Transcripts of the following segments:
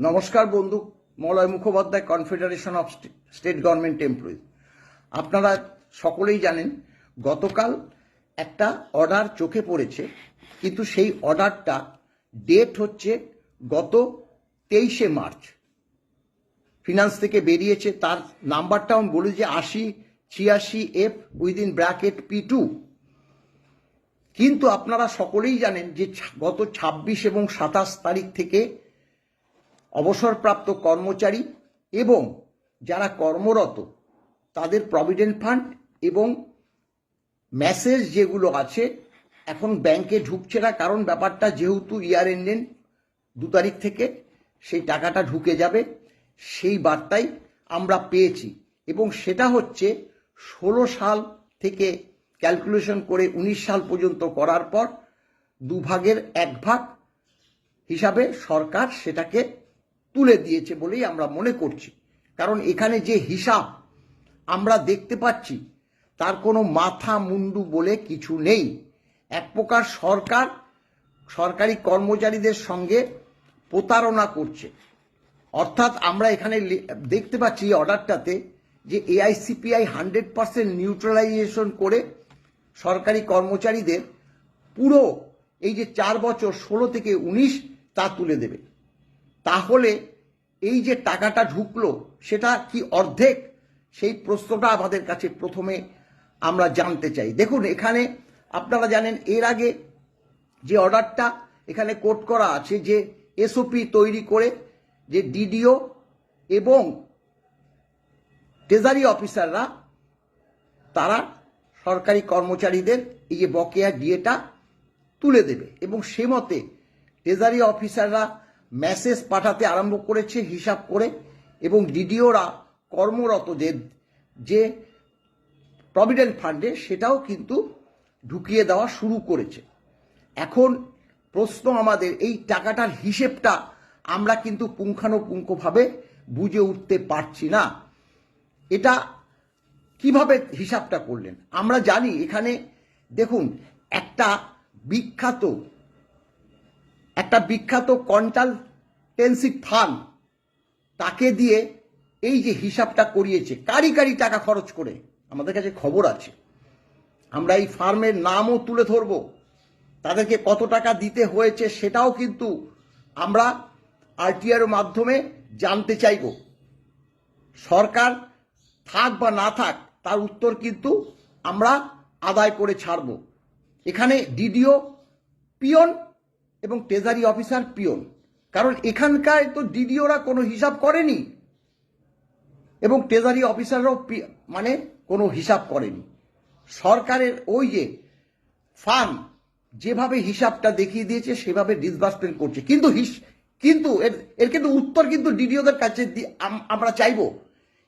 নমস্কার বন্ধু, Malay Mukhopadhyay, confederation of state government employees. আপনারা সকলেই জানেন গতকাল একটা অর্ডার চোখে পড়েছে, কিন্তু সেই অর্ডারটা ডেট হচ্ছে গত 23শে মার্চ। ফিনান্স থেকে বেরিয়েছে, তার নাম্বারটা আমি বলি যে 8086F উইদিন ব্র্যাকেট P2। কিন্তু আপনারা সকলেই জানেন যে গত 26 এবং 27 তারিখ থেকে অবসরপ্রাপ্ত কর্মচারী এবং যারা কর্মরত তাদের প্রভিডেন্ট ফান্ড এবং মেসেজ যেগুলো আছে এখন ব্যাংকে ঢুকছে না, কারণ ব্যাপারটা যেহেতু ইয়ার এন্ডেন 2 তারিখ থেকে সেই টাকাটা ঢুকে যাবে, সেই বার্তাই আমরা পেয়েছি। এবং সেটা হচ্ছে 16 সাল থেকে ক্যালকুলেশন করে 19 সাল পর্যন্ত করার পর 2 ভাগের 1 ভাগ হিসাবে সরকার সেটাকে তুলে দিয়েছে বলেই আমরা মনে করছি। কারণ এখানে যে হিসাব আমরা দেখতে পাচ্ছি তার কোনো মাথা মুন্ডু বলে কিছু নেই। এক প্রকার সরকার সরকারি কর্মচারীদের সঙ্গে প্রতারণা করছে। অর্থাৎ আমরা এখানে দেখতে পাচ্ছি অর্ডারটাতে যে এআইসিপিআই 100% নিউট্রালাইজেশন করে সরকারি কর্মচারীদের পুরো এই যে 4 বছর 16 থেকে 19 তা তুলে দেবে। তাহলে এই যে টাকাটা ঢুকলো সেটা কি অর্ধেক? সেই প্রশ্নটা আমাদের কাছে প্রথমে আমরা জানতে চাই। দেখুন, এখানে আপনারা জানেন এর আগে যে অর্ডারটা এখানে কোট করা আছে যে এসওপি তৈরি করে যে ডিডিও এবং ট্রেজারি অফিসাররা তারা সরকারি কর্মচারীদের এই যে বকেয়া ডিএটা তুলে দেবে, এবং সে মতে ট্রেজারি অফিসাররা মেসেজ পাঠাতে আরম্ভ করেছে হিসাব করে, এবং ডিডিওরা কর্মরতদের যে প্রভিডেন্ট ফান্ডে সেটাও কিন্তু ঢুকিয়ে দেওয়া শুরু করেছে। এখন প্রশ্ন আমাদের, এই টাকাটার হিসেবটা আমরা কিন্তু পুঙ্খানুপুঙ্খভাবে বুঝে উঠতে পারছি না। এটা কিভাবে হিসাবটা করলেন? আমরা জানি এখানে দেখুন একটা বিখ্যাত কনসালটেন্সি ফার্ম তাকে দিয়ে এই যে হিসাবটা করিয়েছে কারি টাকা খরচ করে, আমাদের কাছে খবর আছে। আমরা এই ফার্মের নামও তুলে ধরব, তাদেরকে কত টাকা দিতে হয়েছে সেটাও কিন্তু আমরা আরটিআর মাধ্যমে জানতে চাইব। সরকার থাক বা না থাক তার উত্তর কিন্তু আমরা আদায় করে ছাড়ব। এখানে ডিডিও পিয়ন এবং ট্রেজারি অফিসার পিয়ন, কারণ এখানকার তো ডিডিওরা কোনো হিসাব করেনি এবং ট্রেজারি অফিসাররাও মানে কোনো হিসাব করেনি। সরকারের ওই যে ফার্ম যেভাবে হিসাবটা দেখিয়ে দিয়েছে সেভাবে ডিসবার্সমেন্ট করছে, কিন্তু এর কিন্তু উত্তর কিন্তু ডিডিওদের কাছে আমরা চাইবো,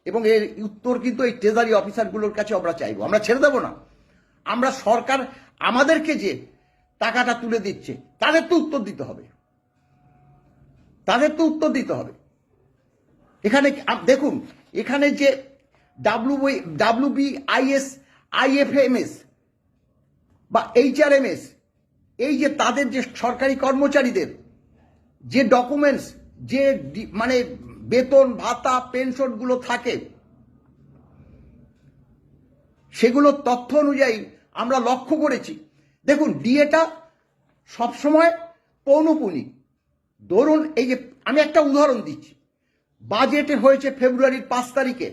এবং এর উত্তর কিন্তু এই ট্রেজারি অফিসারগুলোর কাছে আমরা চাইবো। আমরা ছেড়ে দেবো না। আমরা সরকার আমাদেরকে যে টাকাটা তুলে দিচ্ছে তাদের তো উত্তর দিতে হবে। এখানে দেখুন, এখানে যে WBIS IFMS বা HRMS, এই যে তাদের যে সরকারি কর্মচারীদের যে ডকুমেন্টস, যে মানে বেতন ভাতা পেনশনগুলো থাকে, সেগুলোর তথ্য অনুযায়ী আমরা লক্ষ্য করেছি। দেখুন, ডিএটা সবসময় পৌনপুনি। ধরুন এই যে আমি একটা উদাহরণ দিচ্ছি, বাজেটে হয়েছে ফেব্রুয়ারির 5 তারিখে,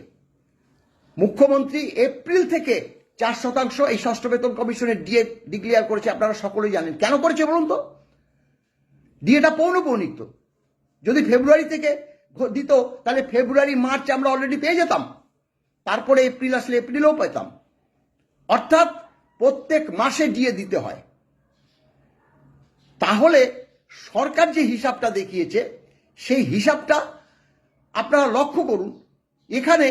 মুখ্যমন্ত্রী এপ্রিল থেকে 4% এই ষষ্ঠ বেতন কমিশনের ডিএ ডিক্লেয়ার করেছে। আপনারা সকলেই জানেন কেন করেছে বলুন তো? ডিএটা পৌনপৌনিক। যদি ফেব্রুয়ারি থেকে দিত তাহলে ফেব্রুয়ারি মার্চ আমরা অলরেডি পেয়ে যেতাম, তারপরে এপ্রিল আসলে এপ্রিলেও পেতাম। অর্থাৎ প্রত্যেক মাসে ডিএ দিতে হয়। তাহলে সরকার যে হিসাবটা দেখিয়েছে সেই হিসাবটা আপনারা লক্ষ্য করুন। এখানে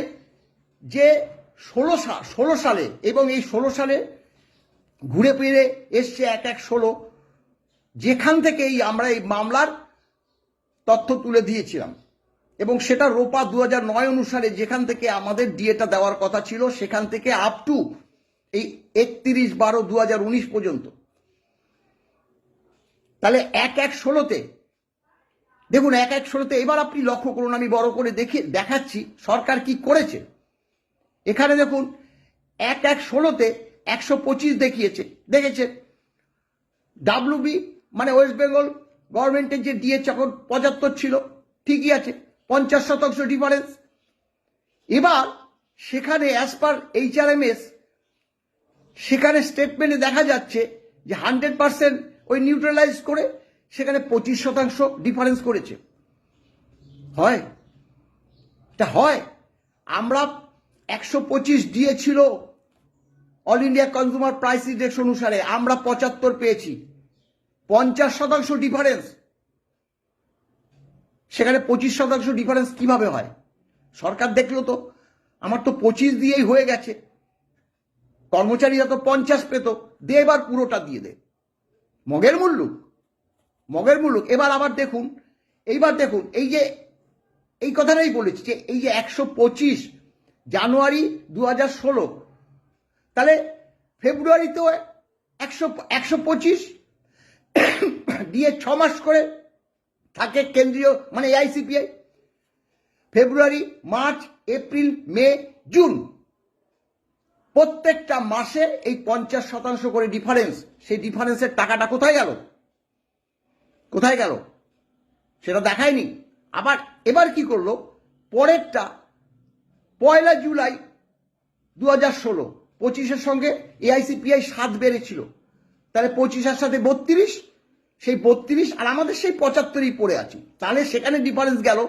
যে 16 সালে এবং এই 16 সালে ঘুরে ফিরে এসছে 1116, যেখান থেকে আমরা এই মামলার তথ্য তুলে দিয়েছিলাম, এবং সেটা রোপা 2009 অনুসারে যেখান থেকে আমাদের ডিএটা দেওয়ার কথা ছিল সেখান থেকে আপ টু এই 31/12/2019 পর্যন্ত। তাহলে 1116-তে দেখুন 1-1-16-তে এবার আপনি লক্ষ্য করুন, আমি বড় করে দেখাচ্ছি সরকার কি করেছে। এখানে দেখুন 1-1-16-তে 125 দেখেছে ডাব্লিউবি মানে ওয়েস্ট বেঙ্গল গভর্নমেন্টের যে ডিএ যখন 75 ছিল, ঠিকই আছে, 50% ডিফারেন্স। এবার সেখানে অ্যাজ পার HRMS সেখানে স্টেটমেন্টে দেখা যাচ্ছে যে 100% ওই নিউট্রালাইজ করে সেখানে 25% ডিফারেন্স করেছে। হয় এটা হয়? আমরা 125 দিয়েছিল all India consumer price index অনুসারে, আমরা 75 পেয়েছি, 50% ডিফারেন্স। সেখানে 25% ডিফারেন্স কিভাবে হয়? সরকার দেখলো তো আমার তো 25 দিয়েই হয়ে গেছে, কর্মচারীরা তো 50 পেত, দে এবার পুরোটা দিয়ে দে। মগের মুল্লুক। এবার আবার দেখুন, এই যে এই কথাটাই বলেছি যে এই যে 125 জানুয়ারি 2016, তাহলে ফেব্রুয়ারিতেও 125 দিয়ে 6 মাস করে থাকে কেন্দ্রীয় মানে AICPI, ফেব্রুয়ারি, মার্চ, এপ্রিল, মে, জুন, প্রত্যেকটা মাসে এই 50% করে ডিফারেন্স। সেই ডিফারেন্সের টাকাটা কোথায় গেল সেটা দেখায়নি। আবার এবার কি করলো, পরেরটা 1 জুলাই 2016, 25-এর সঙ্গে AICPI 7 বেড়েছিল, তাহলে 25-এর সাথে 32, সেই 32 আর আমাদের সেই 75ই পড়ে আছি, তাহলে সেখানে ডিফারেন্স গেল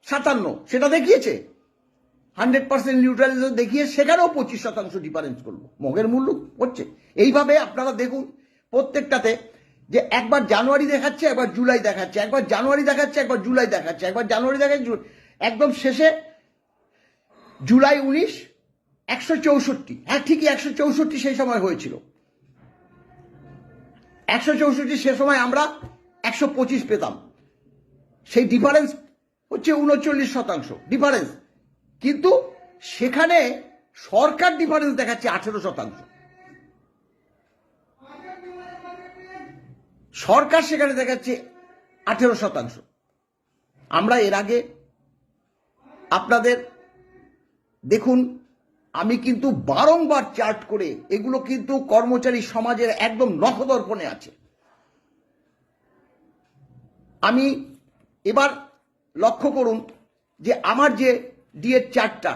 57। সেটা দেখিয়েছে 100% নিউট্রালাইজেশন দেখিয়ে সেখানেও 25% ডিফারেন্স করলো। মগের মূল্য হচ্ছে এইভাবে। আপনারা দেখুন প্রত্যেকটাতে যে একবার জানুয়ারি দেখাচ্ছে, একবার জুলাই দেখাচ্ছে, একবার জানুয়ারি দেখাচ্ছে, একবার জুলাই দেখাচ্ছে, একবার জানুয়ারি দেখাচ্ছে, একদম শেষে জুলাই 19 164। হ্যাঁ ঠিকই 164 সেই সময় হয়েছিল, 164 সে সময় আমরা 125 পেতাম। সেই ডিফারেন্স হচ্ছে 39% ডিফারেন্স, কিন্তু সেখানে সরকার ডিফারেন্স দেখাচ্ছে 18%। সরকার সেখানে দেখাচ্ছে 18%। আমরা এর আগে আপনাদের দেখুন, আমি কিন্তু বারংবার চার্ট করে, এগুলো কিন্তু কর্মচারী সমাজের একদম নখদর্পণে আছে। আমি এবার লক্ষ্য করুন যে আমার যে ডিএর চার্টটা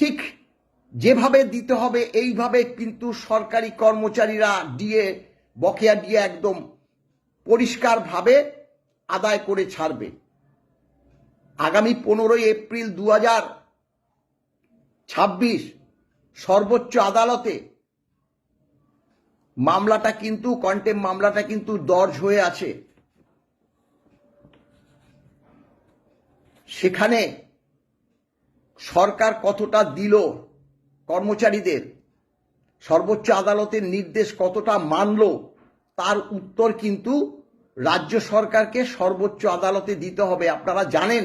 ঠিক যেভাবে দিতে হবে এইভাবে কিন্তু সরকারি কর্মচারীরা ডিএ, বকেয়া ডিএ একদম পরিষ্কারভাবে আদায় করে ছাড়বে। আগামী 15 এপ্রিল 2026 সর্বোচ্চ আদালতে মামলাটা কিন্তু কন্টেম্প মামলাটা কিন্তু দর্জ হয়ে আছে। সেখানে সরকার কতটা দিল কর্মচারীদের, সর্বোচ্চ আদালতের নির্দেশ কতটা মানল, তার উত্তর কিন্তু রাজ্য সরকারকে সর্বোচ্চ আদালতে দিতে হবে। আপনারা জানেন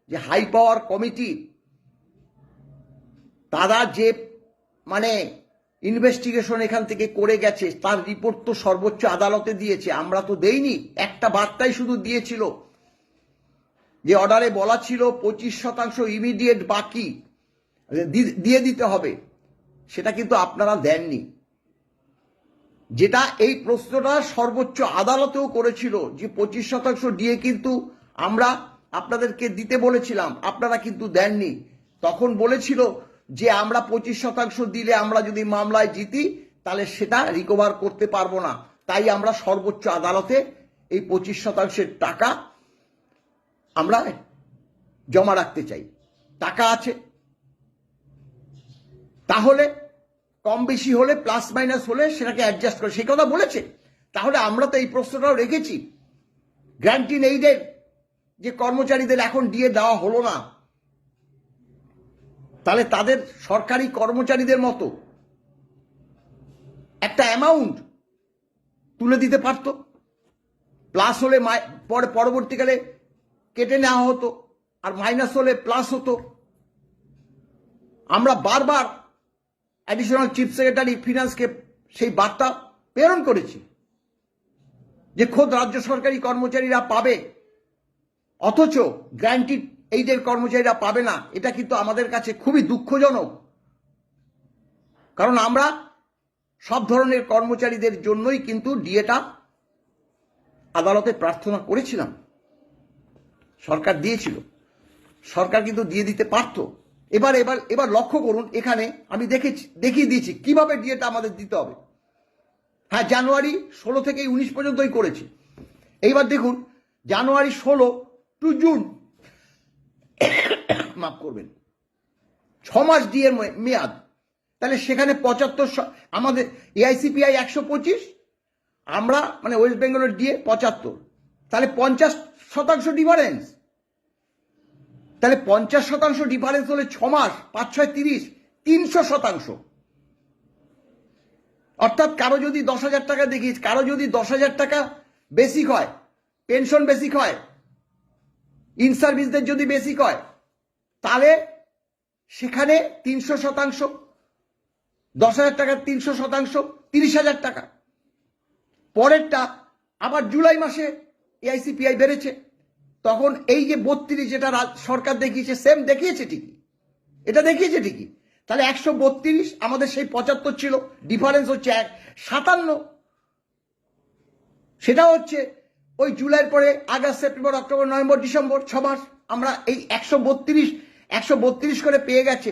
যে হাই পাওয়ার কমিটি তারা যে মানে ইনভেস্টিগেশন এখান থেকে করে গেছে তার রিপোর্ট তো সর্বোচ্চ আদালতে দিয়েছে, আমরা তো দেইনি। একটা বার্তাই শুধু দিয়েছিল যে অর্ডারে বলা ছিল 25% ইমিডিয়েট বাকি দিয়ে দিতে হবে, সেটা কিন্তু আপনারা দেননি। যেটা এই প্রশ্নটা সর্বোচ্চ আদালতেও করেছিল যে 25% দিয়ে কিন্তু আমরা আপনাদেরকে দিতে বলেছিলাম, আপনারা কিন্তু দেননি। তখন বলেছিল যে আমরা 25% দিলে আমরা যদি মামলায় জিতি তাহলে সেটা রিকভার করতে পারবো না, তাই আমরা সর্বোচ্চ আদালতে এই 25% টাকা আমরা জমা রাখতে চাই। টাকা আছে, তাহলে কম বেশি হলে প্লাস মাইনাস হলে সেটাকে অ্যাডজাস্ট করে, সেই কথা বলেছে। তাহলে আমরা তো এই প্রশ্নটাও রেখেছি, গ্র্যান্টিন এইডের যে কর্মচারীদের এখন ডিএ দেওয়া হলো না, তাহলে তাদের সরকারি কর্মচারীদের মতো একটা অ্যামাউন্ট তুলে দিতে পারত, প্লাস হলে পরবর্তীকালে কেটে নেওয়া হতো, আর মাইনাস হলে প্লাস হতো। আমরা বারবার অ্যাডিশনাল চিফ সেক্রেটারি ফিনান্সকে সেই বার্তা প্রেরণ করেছি যে খোদ রাজ্য সরকারি কর্মচারীরা পাবে অথচ গ্র্যান্টিড এইডের কর্মচারীরা পাবে না, এটা কিন্তু আমাদের কাছে খুবই দুঃখজনক। কারণ আমরা সব ধরনের কর্মচারীদের জন্যই কিন্তু ডিএটা আদালতে প্রার্থনা করেছিলাম, সরকার দিয়েছিল, সরকার কিন্তু দিয়ে দিতে পারত। এবার এবার এবার লক্ষ্য করুন, এখানে আমি দেখিয়ে দিয়েছি কিভাবে ডিএটা আমাদের দিতে হবে। হ্যাঁ, জানুয়ারি 16 থেকে 19 পর্যন্তই করেছি। এইবার দেখুন, জানুয়ারি 16 টু জুন, মাফ করবেন, 6 মাস ডিএর মেয়াদ। তাহলে সেখানে 75, আমাদের এআইসিপিআই 125, আমরা মানে ওয়েস্ট বেঙ্গলের ডিএ 75, তাহলে 50% ডিফারেন্স। তাহলে 50% ডিফারেন্স হলে 6 মাস, 5 6 30, 300%। অর্থাৎ কারো যদি 10,000 টাকা দেখিস, কারো যদি 10,000 টাকা বেসিক হয়, পেনশন বেসিক হয়, ইন সার্ভিসদের যদি বেসিক হয়, তাহলে সেখানে 300%, 10,000 টাকা 300%, 30,000 টাকা। পরেরটা আবার জুলাই মাসে এআইসিপিআই বেড়েছে, তখন এই যে 32 যেটা সরকার দেখিয়েছে, সেম দেখিয়েছে ঠিকই, এটা দেখিয়েছে ঠিকই। তাহলে 132, আমাদের সেই 75 ছিল, ডিফারেন্স হচ্ছে 57। সেটা হচ্ছে ওই জুলাইয়ের পরে August, September, October, November, December, 6 মাস আমরা এই 132 করে পেয়ে গেছে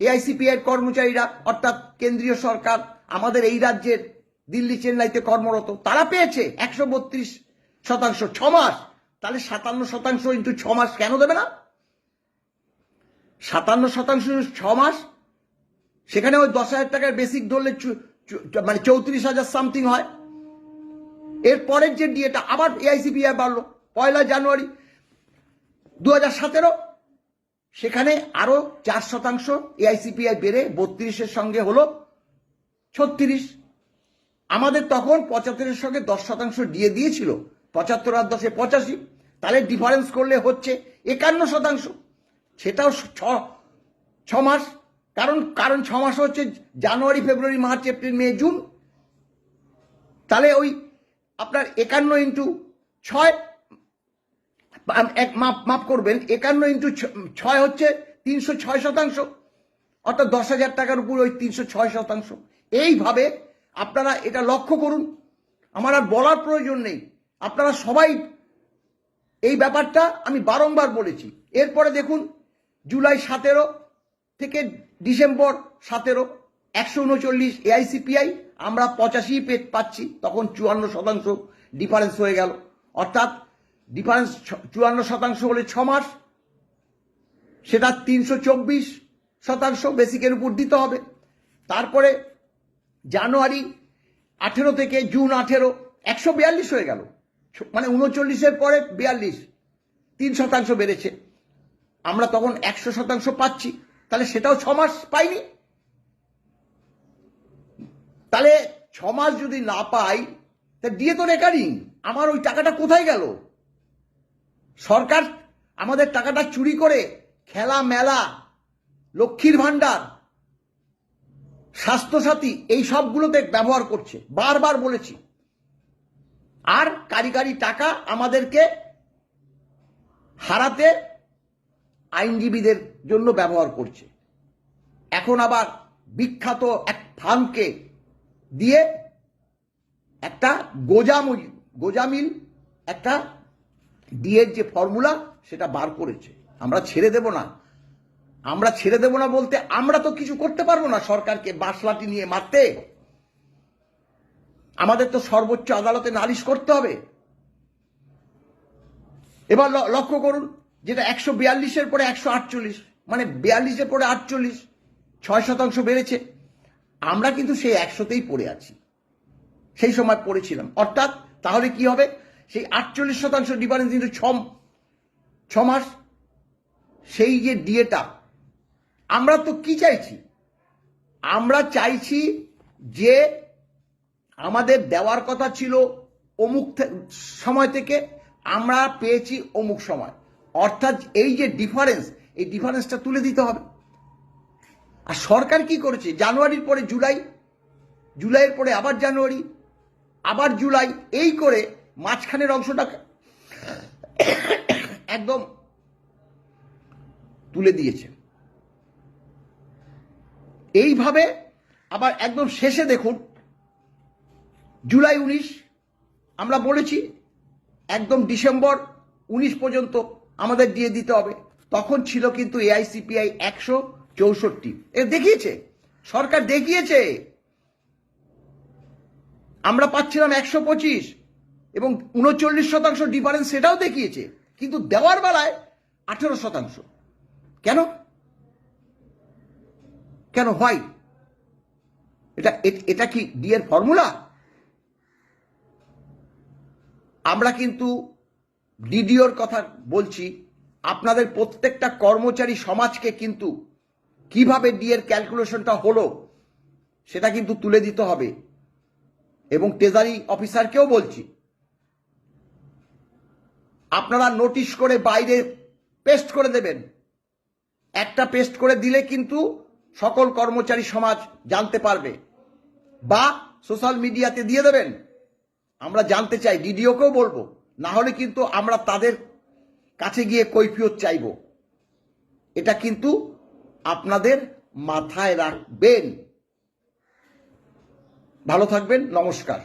এআইসিপিআই কর্মচারীরা, অর্থাৎ কেন্দ্রীয় সরকার, আমাদের এই রাজ্যের দিল্লি চেন্নাইতে কর্মরত, তারা পেয়েছে 132% 6 মাস। তাহলে 57% ইন্টু 6 মাস কেন দেবে না? 57% 6 মাস, সেখানে ওই 10,000 টাকার বেসিক ধরলে মানে 34,000 সামথিং হয়। এর পরের যে ডিএটা আবার এআইসিপিআই বাড়লো 1 জানুয়ারি 2017, সেখানে আরো 4% এআইসিপিআই বেড়ে 32-এর সঙ্গে হলো 36। আমাদের তখন 75-এর সঙ্গে 10% ডিএ দিয়েছিল, 75 আর 10 85, তাহলে ডিফারেন্স করলে হচ্ছে 51%। সেটাও 6 মাস, কারণ 6 মাস হচ্ছে জানুয়ারি, ফেব্রুয়ারি, মার্চ, এপ্রিল, মে, জুন। তাহলে ওই আপনার 51 ইন্টু 6, মাফ করবেন, 51 ইন্টু 6 হচ্ছে 306%, অর্থাৎ 10,000 টাকার উপর ওই 306%। এইভাবে আপনারা এটা লক্ষ্য করুন, আমার আর বলার প্রয়োজন নেই, আপনারা সবাই এই ব্যাপারটা আমি বারংবার বলেছি। এরপরে দেখুন, জুলাই 17 থেকে ডিসেম্বর 17, 139 এআইসিপিআই, আমরা 85 পাচ্ছি, তখন 54% ডিফারেন্স হয়ে গেল। অর্থাৎ ডিফারেন্স 54% হলে 6 মাস, সেটা 324% বেসিকের উপর দিতে হবে। তারপরে জানুয়ারি 18 থেকে জুন 18, 142 হয়ে গেল, মানে 39-এর পরে 42, 3% বেড়েছে, আমরা তখন 100% পাচ্ছি, তাহলে সেটাও 6 মাস পাইনি। তাহলে 6 মাস যদি না পাই, তা দিয়ে তো রেকারিং, আমার ওই টাকাটা কোথায় গেল? সরকার আমাদের টাকাটা চুরি করে খেলা মেলা, লক্ষ্মীর ভান্ডার, স্বাস্থ্যসাথী, এই সবগুলোতে ব্যবহার করছে, বারবার বলেছি। আর কারিগরি টাকা আমাদেরকে হারাতে আইনজীবীদের জন্য ব্যবহার করছে। এখন আবার বিখ্যাত এক ফার্মকে দিয়ে একটা গোজামিল একটা ডিএর যে ফর্মুলা সেটা বার করেছে। আমরা ছেড়ে দেব না, আমরা ছেড়ে দেব না বলতে আমরা তো কিছু করতে পারবো না সরকারকে বাঁশলাঠি নিয়ে মারতে, আমাদের তো সর্বোচ্চ আদালতে নালিশ করতে হবে। এবার লক্ষ্য করুন, যেটা 142-এর পরে 148, মানে 42-এর পরে 48, 6% বেড়েছে। আমরা কিন্তু সেই 100-তেই পড়ে আছি, সেই সময় পড়েছিলাম। অর্থাৎ তাহলে কি হবে, সেই 48% ডিফারেন্স কিন্তু 6 মাস, সেই যে ডিএটা, আমরা তো কি চাইছি, আমরা চাইছি যে আমাদের দেওয়ার কথা ছিল অমুক সময় থেকে, আমরা পেয়েছি অমুক সময়, অর্থাৎ এই যে ডিফারেন্স, এই ডিফারেন্সটা তুলে দিতে হবে। আর সরকার কি করেছে, জানুয়ারির পরে জুলাই, জুলাইয়ের পরে আবার জানুয়ারি, আবার জুলাই, এই করে মাঝখানের অংশটা একদম তুলে দিয়েছে। এইভাবে আবার একদম শেষে দেখুন, জুলাই 19 আমরা বলেছি একদম ডিসেম্বর 19 পর্যন্ত আমাদের দিয়ে দিতে হবে। তখন ছিল কিন্তু এআইসিপিআই 164, এ দেখিয়েছে সরকার, দেখিয়েছে আমরা পাচ্ছিলাম 125 এবং 39% ডিফারেন্স, সেটাও দেখিয়েছে। কিন্তু দেওয়ার বেলায় 18%। কেন কেন হয় এটা কি ডিএর ফর্মুলা? আমরা কিন্তু ডিডিওর কথা বলছি, আপনাদের প্রত্যেকটা কর্মচারী সমাজকে কিন্তু কিভাবে ডিএর ক্যালকুলেশনটা হলো সেটা কিন্তু তুলে দিতে হবে। এবং ট্রেজারি অফিসারকেও বলছি, আপনারা নোটিশ করে বাইরে পেস্ট করে দেবেন। একটা পেস্ট করে দিলে কিন্তু সকল কর্মচারী সমাজ জানতে পারবে, বা সোশ্যাল মিডিয়াতে দিয়ে দেবেন। আমরা জানতে চাই, ডিডিওকেও বলবো, না হলে কিন্তু আমরা তাদের কাছে গিয়ে কৈফিয়ত চাইব। এটা কিন্তু আপনাদের মাথায় রাখবেন। ভালো থাকবেন, নমস্কার।